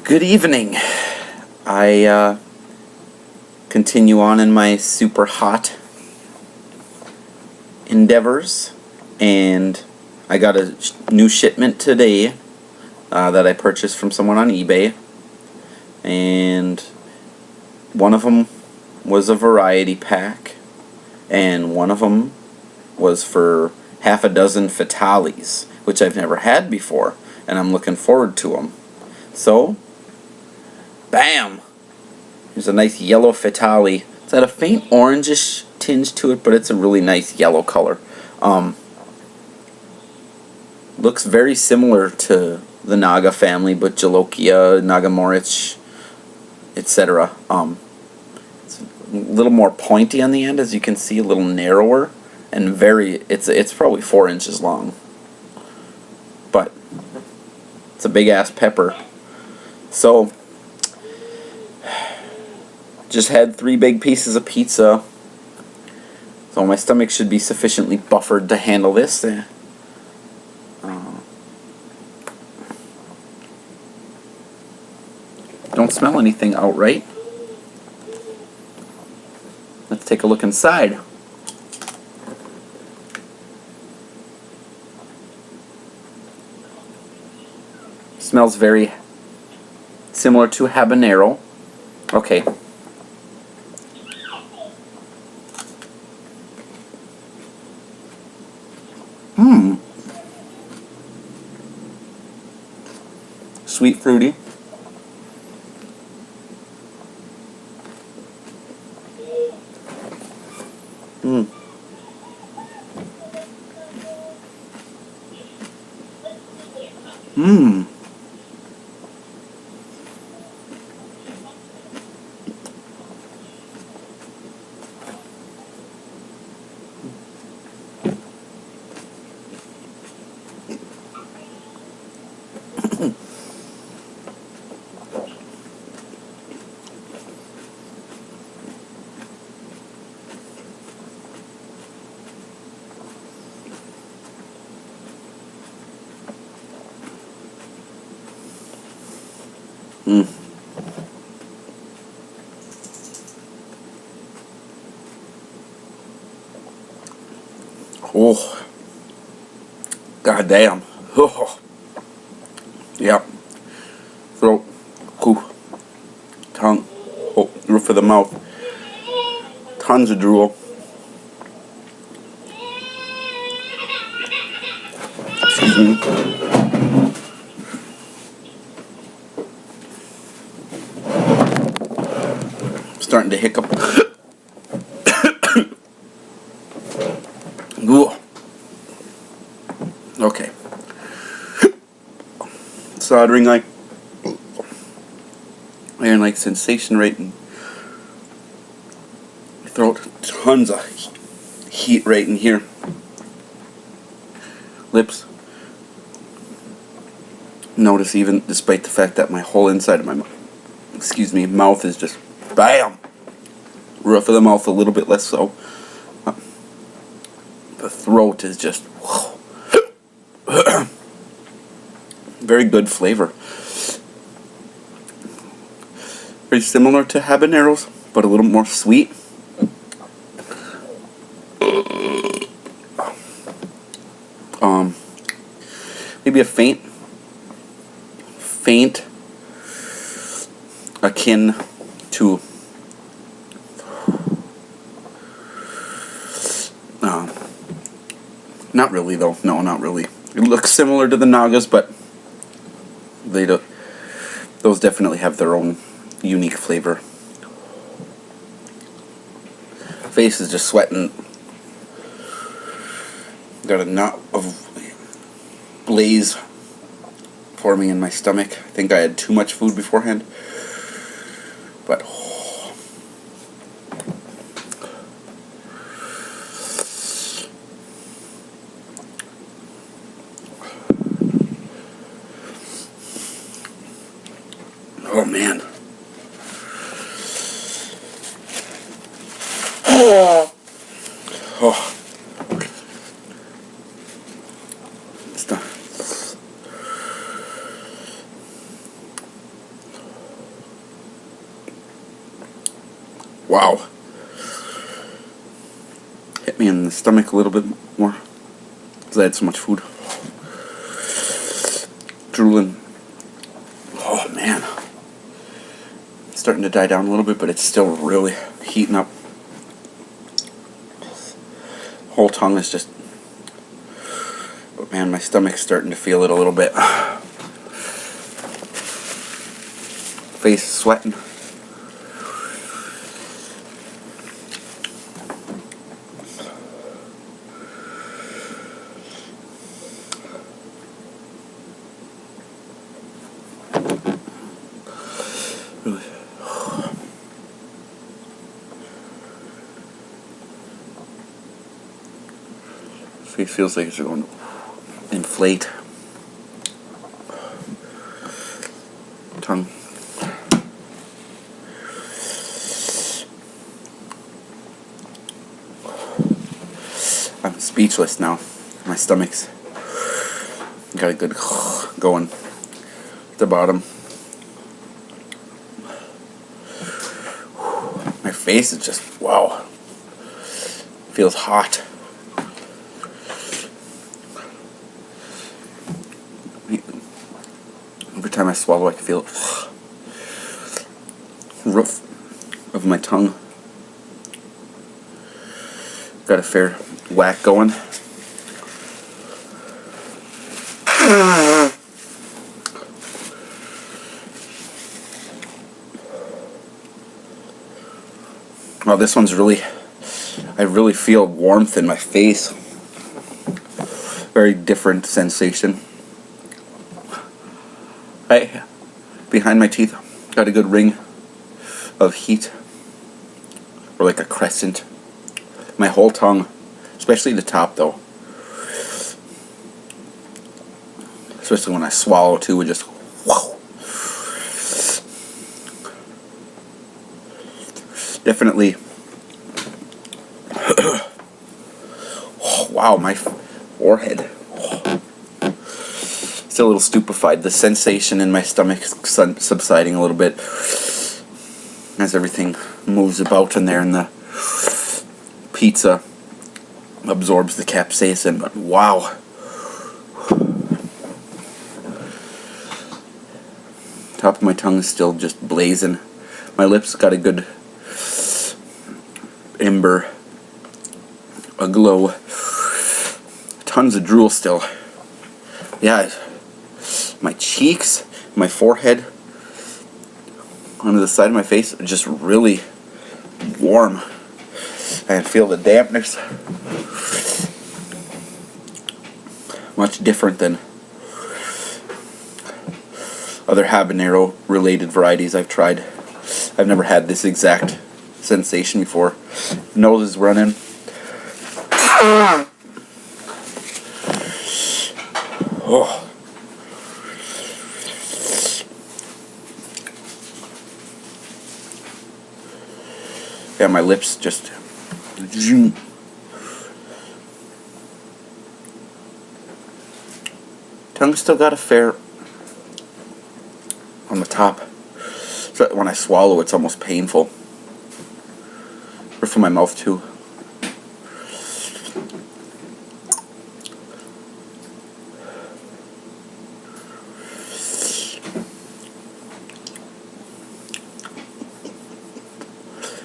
Good evening. I continue on in my super hot endeavors, and I got a new shipment today that I purchased from someone on eBay, and one of them was a variety pack, and one of them was for half a dozen Fatalis, which I've never had before, and I'm looking forward to them. So, bam! There's a nice yellow Fatali. It's got a faint orangish tinge to it, but it's a really nice yellow color. Looks very similar to the Naga family, but Jalokia, Nagamorich, etc. It's a little more pointy on the end, as you can see, a little narrower, and it's probably 4 inches long. But it's a big ass pepper. So, just had 3 big pieces of pizza, so my stomach should be sufficiently buffered to handle this. Don't smell anything outright. Let's take a look inside. Smells very similar to Habanero. Okay. Sweet, fruity. Oh, goddamn. Oh, yep. Throat, tongue, roof of the mouth. Tons of drool. Excuse me. Starting to hiccup. Ooh. Okay. Soldering like iron like sensation right in my throat. Tons of heat right in here. Lips. Notice, even despite the fact that my whole inside of my mouth is just bam. Roof of the mouth a little bit less so. The throat is just very good flavor. Very similar to habaneros, but a little more sweet. Maybe a faint akin to not really though. No, not really. It looks similar to the Nagas, but they don't. Those definitely have their own unique flavor. Face is just sweating. Got a knot of blaze forming in my stomach. I think I had too much food beforehand. But oh man. Oh. It's done. Wow. Hit me in the stomach a little bit more because I had so much food. Drooling. Oh man. It's starting to die down a little bit, but it's still really heating up. Whole tongue is just... But man, my stomach's starting to feel it a little bit. Face is sweating. Really. Face feels like it's going to inflate. Tongue. I'm speechless now. My stomach's got a good going at the bottom. My face is just, wow. Feels hot. Every time I swallow, I can feel it. Roof of my tongue. Got a fair whack going. Oh, this one's really, I really feel warmth in my face. Very different sensation. Right behind my teeth, got a good ring of heat, or like a crescent. My whole tongue, especially the top though, especially when I swallow too, it just whoa. Definitely. Oh, wow, my forehead. Still a little stupefied. The sensation in my stomach is subsiding a little bit as everything moves about in there, and the pizza absorbs the capsaicin. But wow. Top of my tongue is still just blazing. My lips got a good ember, a glow. Tons of drool still. Yeah, my cheeks, my forehead, onto the side of my face are just really warm. I can feel the dampness. Much different than other habanero related varieties I've tried. I've never had this exact sensation before. Nose is running. Oh. Yeah, my lips just zoom. Tongue still got a fair on the top. So when I swallow, it's almost painful. Roof of my mouth too.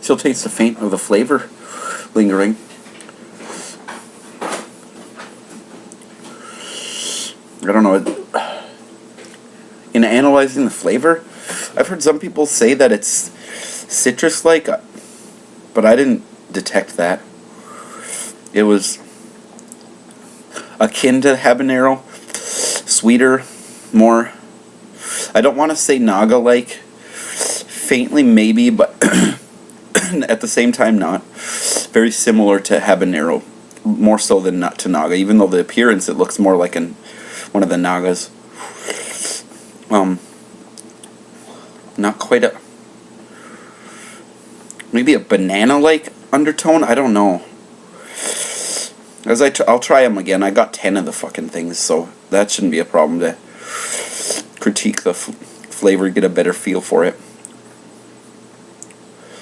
Still tastes the faint of the flavor lingering. I don't know. In analyzing the flavor, I've heard some people say that it's citrus-like, but I didn't detect that. It was akin to habanero, sweeter, more, I don't want to say naga-like, faintly maybe, but at the same time not. Very similar to habanero, more so than not to naga, even though the appearance it looks more like one of the nagas. Not quite a, maybe a banana-like undertone. I don't know. As I'll try them again. I got 10 of the fucking things, so that shouldn't be a problem to critique the flavor, get a better feel for it.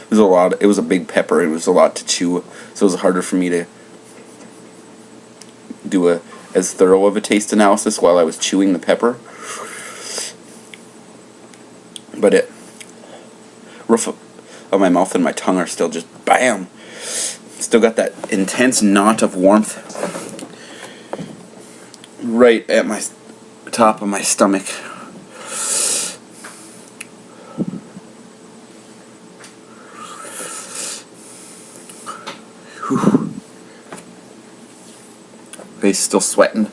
It was a lot. It was a big pepper. It was a lot to chew, so it was harder for me to do as thorough of a taste analysis while I was chewing the pepper. But it roof of my mouth and my tongue are still just bam. Still got that intense knot of warmth right at my top of my stomach. Whew. Face still sweating.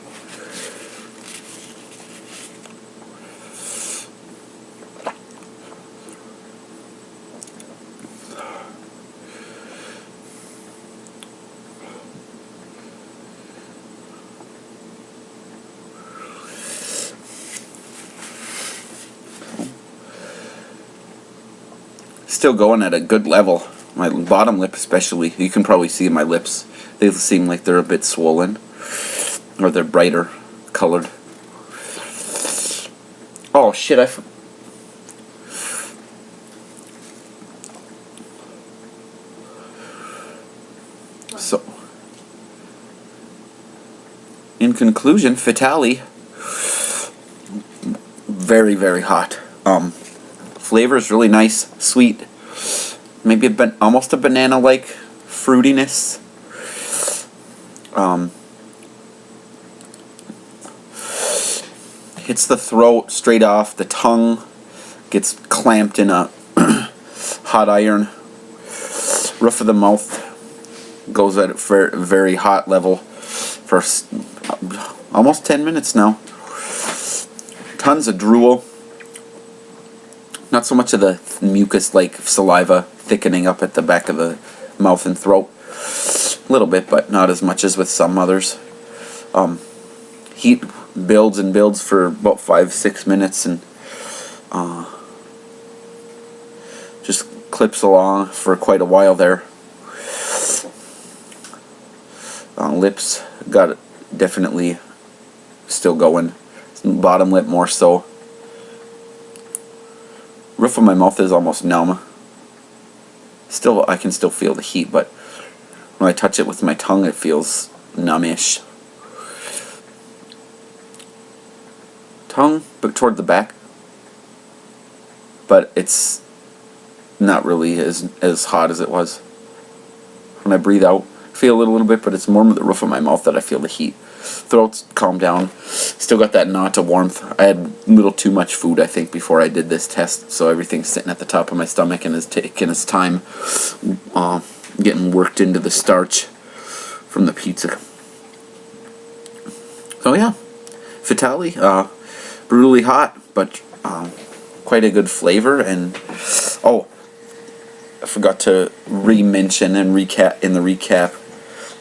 Still going at a good level. My bottom lip especially. You can probably see my lips. They seem like they're a bit swollen. Or they're brighter colored. Oh shit, So, in conclusion, Fatali, very, very hot. Flavor is really nice, sweet, maybe almost a banana-like fruitiness. Hits the throat straight off. The tongue gets clamped in a hot iron. Roof of the mouth goes at a very hot level for almost 10 minutes now. Tons of drool. Not so much of the mucus like saliva thickening up at the back of the mouth and throat. A little bit, but not as much as with some others. Heat builds and builds for about 5-6 minutes and just clips along for quite a while there. Lips got it definitely still going. Bottom lip more so. Roof of my mouth is almost numb. Still, I can still feel the heat, but when I touch it with my tongue, it feels numbish. Tongue, but toward the back. But it's not really as hot as it was. When I breathe out, I feel it a little bit, but it's more with the roof of my mouth that I feel the heat. Throat's calmed down. Still got that knot of warmth. I had a little too much food, I think, before I did this test, so everything's sitting at the top of my stomach and is taking its time getting worked into the starch from the pizza. So yeah, Fatali, brutally hot, but quite a good flavor. And oh, I forgot to re-mention and recap in the recap.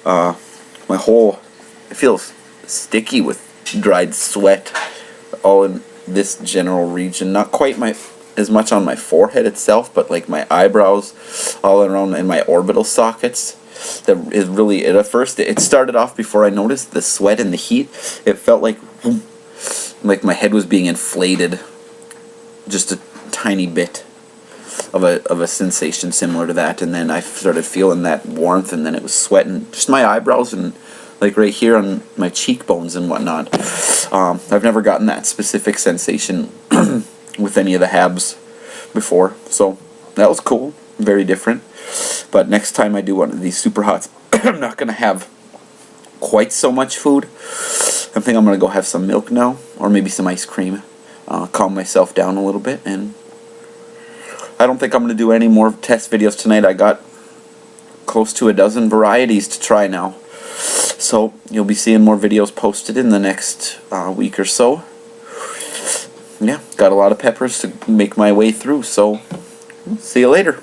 My whole, it feels sticky with dried sweat all in this general region. Not quite as much on my forehead itself, but like my eyebrows, all around in my orbital sockets. That is really it. At first, it started off before I noticed the sweat and the heat. It felt like my head was being inflated, just a tiny bit of a sensation similar to that. And then I started feeling that warmth, and then it was sweating just my eyebrows and like right here on my cheekbones and whatnot. I've never gotten that specific sensation with any of the Habs before, so that was cool. Very different. But next time I do one of these super hots, I'm not going to have quite so much food. I think I'm going to go have some milk now, or maybe some ice cream. Calm myself down a little bit, and I don't think I'm going to do any more test videos tonight. I got close to a dozen varieties to try now. So you'll be seeing more videos posted in the next week or so. Yeah, got a lot of peppers to make my way through, so see you later.